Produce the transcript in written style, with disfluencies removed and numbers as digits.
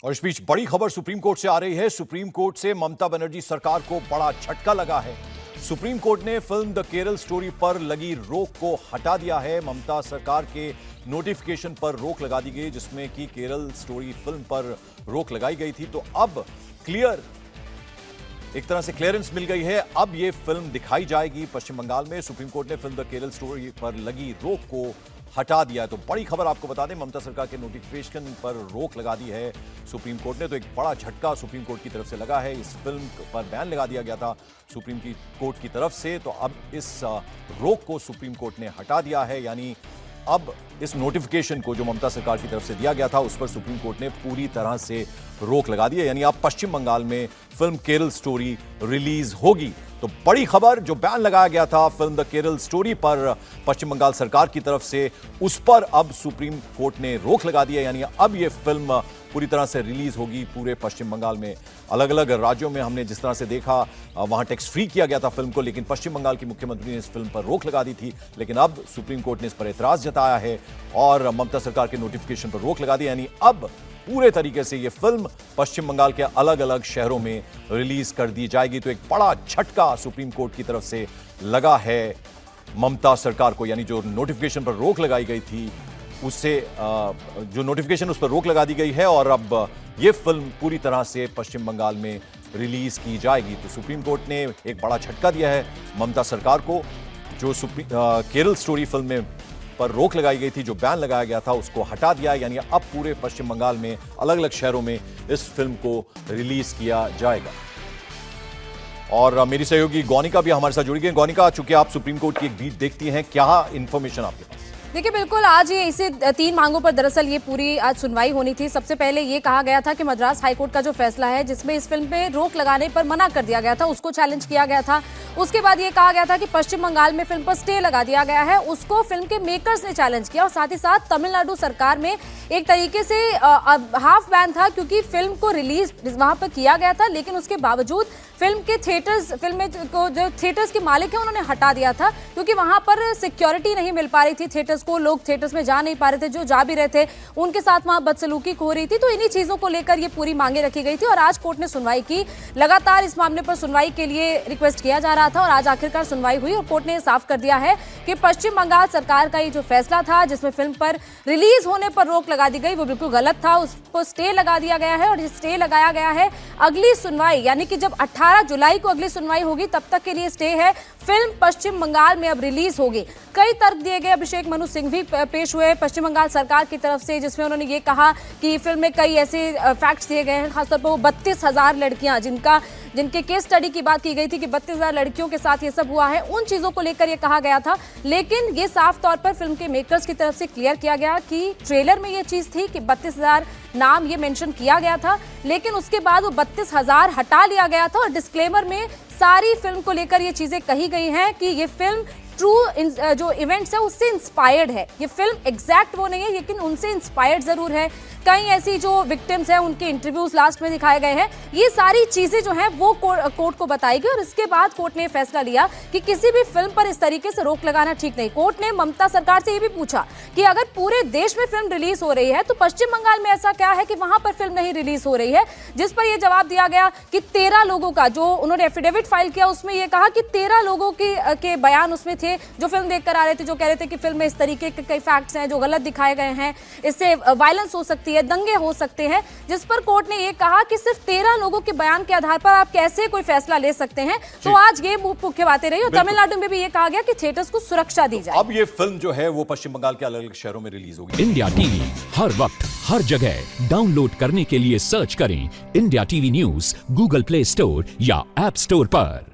और इस बीच बड़ी खबर सुप्रीम कोर्ट से आ रही है। सुप्रीम कोर्ट से ममता बनर्जी सरकार को बड़ा झटका लगा है। सुप्रीम कोर्ट ने फिल्म द केरल स्टोरी पर लगी रोक को हटा दिया है। ममता सरकार के नोटिफिकेशन पर रोक लगा दी गई, जिसमें कि केरल स्टोरी फिल्म पर रोक लगाई गई थी। तो अब एक तरह से क्लियरेंस मिल गई है। अब यह फिल्म दिखाई जाएगी पश्चिम बंगाल में। सुप्रीम कोर्ट ने फिल्म द केरल स्टोरी पर लगी रोक को हटा दिया है। तो बड़ी खबर आपको बता दें, ममता सरकार के नोटिफिकेशन पर रोक लगा दी है सुप्रीम कोर्ट ने। तो एक बड़ा झटका सुप्रीम कोर्ट की तरफ से लगा है। इस फिल्म पर बैन लगा दिया गया था सुप्रीम कोर्ट की तरफ से, तो अब इस रोक को सुप्रीम कोर्ट ने हटा दिया है। यानी अब इस नोटिफिकेशन को जो ममता सरकार की तरफ से दिया गया था, उस पर सुप्रीम कोर्ट ने पूरी तरह से रोक लगा दी है। यानी अब पश्चिम बंगाल में फिल्म केरल स्टोरी रिलीज होगी। तो बड़ी खबर, जो बैन लगाया गया था फिल्म द केरल स्टोरी पर पश्चिम बंगाल सरकार की तरफ से, उस पर अब सुप्रीम कोर्ट ने रोक लगा दी है। यानी अब यह फिल्म पूरी तरह से रिलीज होगी पूरे पश्चिम बंगाल में। अलग अलग राज्यों में हमने जिस तरह से देखा, वहां टैक्स फ्री किया गया था फिल्म को, लेकिन पश्चिम बंगाल की मुख्यमंत्री ने इस फिल्म पर रोक लगा दी थी। लेकिन अब सुप्रीम कोर्ट ने इस पर एतराज जताया है और ममता सरकार के नोटिफिकेशन पर रोक लगा दी। यानी अब पूरे तरीके से यह फिल्म पश्चिम बंगाल के अलग अलग शहरों में रिलीज कर दी जाएगी। तो एक बड़ा झटका सुप्रीम कोर्ट की तरफ से लगा है ममता सरकार को। यानी जो नोटिफिकेशन पर रोक लगाई गई थी, उससे जो नोटिफिकेशन उस पर रोक लगा दी गई है और अब यह फिल्म पूरी तरह से पश्चिम बंगाल में रिलीज की जाएगी। तो सुप्रीम कोर्ट ने एक बड़ा झटका दिया है ममता सरकार को। जो केरल स्टोरी फिल्म में पर रोक लगाई गई थी, जो बैन लगाया गया था, उसको हटा दिया। यानी अब पूरे पश्चिम बंगाल में अलग अलग शहरों में इस फिल्म को रिलीज किया जाएगा। और मेरी सहयोगी गौनिका भी हमारे साथ जुड़ी गई। गौनिका, चूंकि आप सुप्रीम कोर्ट की एक बीट देखती हैं, क्या इंफॉर्मेशन आपके पास? देखिए, बिल्कुल आज ये इसे 3 मांगों पर दरअसल ये पूरी आज सुनवाई होनी थी। सबसे पहले ये कहा गया था कि मद्रास हाईकोर्ट का जो फैसला है, जिसमें इस फिल्म पे रोक लगाने पर मना कर दिया गया था, उसको चैलेंज किया गया था। उसके बाद ये कहा गया था कि पश्चिम बंगाल में फिल्म पर स्टे लगा दिया गया है, उसको फिल्म के मेकर्स ने चैलेंज किया। और साथ ही साथ तमिलनाडु सरकार में एक तरीके से हाफ बैन था, क्योंकि फिल्म को रिलीज वहां पर किया गया था, लेकिन उसके बावजूद फिल्म के थिएटर्स के मालिक हैं उन्होंने हटा दिया था, क्योंकि वहां पर सिक्योरिटी नहीं मिल पा रही थी थिएटर्स को। लोग थिएटर्स में जा नहीं पा रहे थे, जो जा भी रहे थे उनके साथ वहां बदसलूकी हो रही थी। तो इन्हीं चीजों को लेकर ये पूरी मांगे रखी गई थी और आज कोर्ट ने सुनवाई की। लगातार इस मामले पर सुनवाई के लिए रिक्वेस्ट किया जा रहा था और आज आखिरकार सुनवाई हुई और कोर्ट ने साफ कर दिया है कि पश्चिम बंगाल सरकार का ये जो फैसला था, जिसमें फिल्म पर रिलीज होने पर रोक लगा दी गई, वो बिल्कुल गलत था। उसको स्टे लगा दिया गया है और ये स्टे लगाया गया है अगली सुनवाई, यानी कि जब 18 जुलाई को अगली सुनवाई होगी, तब तक के लिए स्टे है। फिल्म पश्चिम बंगाल में अब रिलीज होगी। कई तर्क दिए गए, अभिषेक मनु सिंह भी पेश हुए पश्चिम बंगाल सरकार की तरफ से, जिसमें उन्होंने ये कहा कि फिल्म में कई ऐसे फैक्ट्स दिए गए हैं, खासतौर पर वो 32,000 लड़कियां जिनके केस स्टडी की बात की गई थी कि 32,000 लड़कियों के साथ ये सब हुआ है, उन चीजों को लेकर ये कहा गया था। लेकिन ये साफ तौर पर फिल्म के मेकर्स की तरफ से क्लियर किया गया कि ट्रेलर में ये चीज थी कि 32,000 नाम ये मेंशन किया गया था, लेकिन उसके बाद वो 32,000 हटा लिया गया था और डिस्क्लेमर में सारी फिल्म को लेकर ये चीजें कही गई हैं कि ये फिल्म ट्रू जो इवेंट्स है उससे इंस्पायर्ड है। ये फिल्म एग्जैक्ट वो नहीं है, लेकिन उनसे इंस्पायर्ड जरूर है। कई ऐसी जो विक्टिम्स हैं उनके इंटरव्यूज लास्ट में दिखाए गए हैं। ये सारी चीजें जो हैं वो कोर्ट को बताई गई और इसके बाद कोर्ट ने फैसला लिया कि किसी भी फिल्म पर इस तरीके से रोक लगाना ठीक नहीं। कोर्ट ने ममता सरकार से ये भी पूछा कि अगर पूरे देश में फिल्म रिलीज हो रही है, तो पश्चिम बंगाल में ऐसा क्या है कि वहां पर फिल्म नहीं रिलीज हो रही है। जिस पर यह जवाब दिया गया कि 13 लोगों का जो उन्होंने एफिडेविट फाइल किया, उसमें यह कहा कि 13 लोगों के बयान उसमें थे जो फिल्म देखकर आ रहे थे, जो कह रहे थे कि फिल्म में इस तरीके के कई फैक्ट्स हैं जो गलत दिखाए गए हैं, इससे वायलेंस हो सकती है, दंगे हो सकते हैं। जिस पर कोर्ट ने यह कहा कि सिर्फ 13 लोगों के बयान के आधार पर आप कैसे कोई फैसला ले सकते हैं। तो आज ये मुख्य बातें रही और तमिलनाडु में भी ये कहा गया कि थिएटर्स को सुरक्षा दी जाए। अब ये फिल्म जो है वो पश्चिम बंगाल के अलग अलग शहरों में रिलीज होगी। इंडिया टीवी हर वक्त हर जगह डाउनलोड करने के लिए सर्च करें India TV news Google play store या ऐप स्टोर पर।